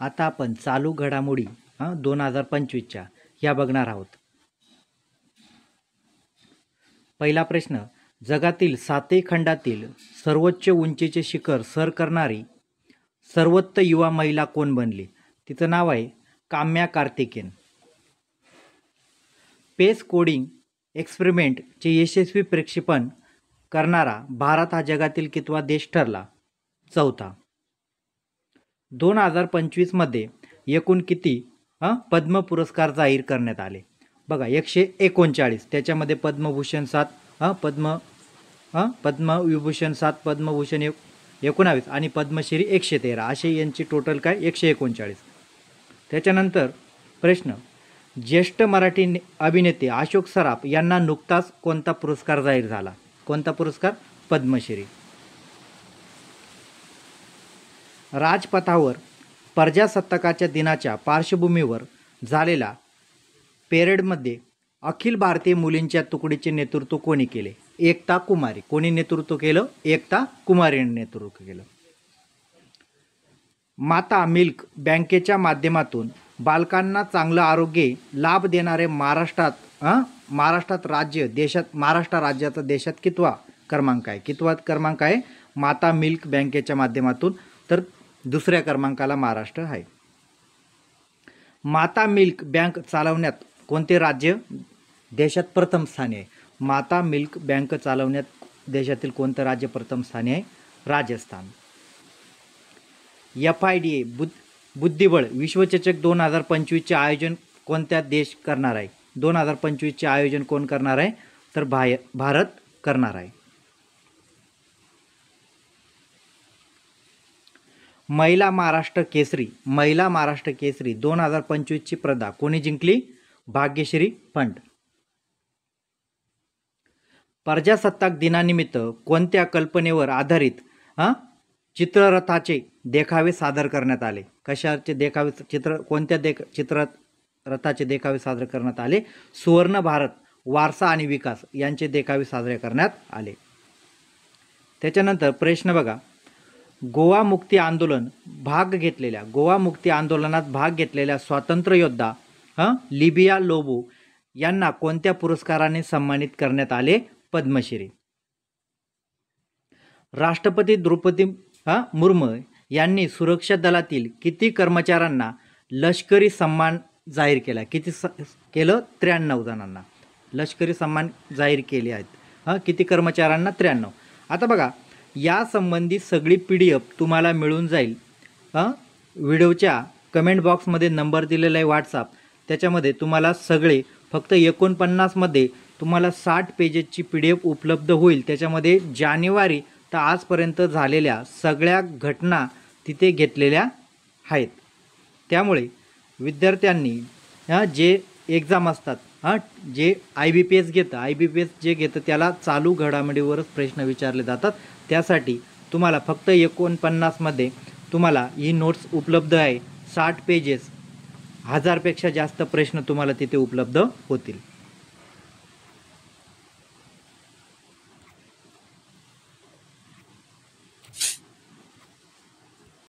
आता आपण चालू घडामोडी 2025च्या ह्या बघणार आहोत. पहिला प्रश्न, जगातील 7 खंडातील सर्वोच्च उंचीचे शिखर सर करणारी सर्वोच्च युवा महिला कोण बनली? तिचं नाव आहे काम्या कार्तिकेयन. पेस कोडिंग एक्सपेरिमेंटचे यशस्वी प्रक्षेपण करणारा भारत हा जगातील कितवा देश ठरला? 4था. 2025 मध्ये एकूण किती पद्म पुरस्कार जाहीर करण्यात आले? बघा 139. त्याच्यामध्ये पद्मभूषण 7, पद्मविभूषण 7, पद्मभूषण 19 आणि पद्मश्री 113 असे यांची टोटल काय 139. त्याच्यानंतर प्रश्न, ज्येष्ठ मराठी अभिनेते अशोक सराफ यांना नुकताच कोणता पुरस्कार जाहीर झाला? कोणता पुरस्कार? पद्मश्री. राजपथावर प्रजासत्ताकाच्या दिनाच्या पार्श्वभूमीवर झालेल्या पेरेडमध्ये अखिल भारतीय मुलींच्या तुकडीचे नेतृत्व कोणी केले? एकता कुमारी. कोणी नेतृत्व केलं? एकता कुमारीने नेतृत्व केलं. माता मिल्क बँकेच्या माध्यमातून बालकांना चांगलं आरोग्य लाभ देणारे महाराष्ट्रात राज्य देशात महाराष्ट्र राज्याचा देशात कितवा क्रमांक आहे? कितवा क्रमांक आहे माता मिल्क बँकेच्या माध्यमातून? तर 2ऱ्या क्रमांकाला महाराष्ट्र आहे. माता मिल्क बँक चालवण्यात कोणते राज्य देशात प्रथम स्थानी आहे? माता मिल्क बँक चालवण्यात देशातील कोणतं राज्य प्रथम स्थानी आहे? राजस्थान. FIDA बुद्धिबळ विश्वचषक 2025चे आयोजन कोणत्या देश करणार आहे? 2025चे आयोजन कोण करणार आहे? तर भारत करणार आहे. महिला महाराष्ट्र केसरी 2025ची स्पर्धा कोणी जिंकली? भाग्यश्री फंड. प्रजासत्ताक दिनानिमित्त कोणत्या कल्पनेवर आधारित चित्ररथाचे देखावे सादर करण्यात आले? कशाचे देखावे? कोणत्या चित्ररथाचे देखावे सादर करण्यात आले? सुवर्ण भारत वारसा आणि विकास यांचे देखावे साजरे करण्यात आले. त्याच्यानंतर प्रश्न बघा, गोवा मुक्ती आंदोलनात भाग घेतलेल्या स्वातंत्र्य योद्धा लिबिया लोबो यांना कोणत्या पुरस्काराने सन्मानित करण्यात आले? पद्मश्री. राष्ट्रपती द्रौपदी मुर्मू यांनी सुरक्षा दलातील किती कर्मचाऱ्यांना लष्करी सन्मान जाहीर केला? किती केलं? 93 जणांना लष्करी सन्मान जाहीर केले आहेत. किती कर्मचाऱ्यांना? 93. आता बघा, या संबंधी सगळी PDF तुम्हाला मिळून जाईल. व्हिडिओच्या कमेंट बॉक्समध्ये नंबर दिलेला आहे WhatsApp, त्याच्यामध्ये तुम्हाला सगळे फक्त 49 मध्ये तुम्हाला 60 पेजेसची PDF उपलब्ध होईल. त्याच्यामध्ये जानेवारी तर आजपर्यंत झालेल्या सगळ्या घटना तिथे घेतलेल्या आहेत. त्यामुळे विद्यार्थ्यांनी जे एक्झाम असतात जे IBPS जे घेतं त्याला चालू घडामोडीवरच प्रश्न विचारले जातात. त्यासाठी तुम्हाला फक्त 49 मध्ये तुम्हाला ही नोट्स उपलब्ध आहे. 60 पेजेस, 1000पेक्षा जास्त प्रश्न तुम्हाला तिथे उपलब्ध होतील.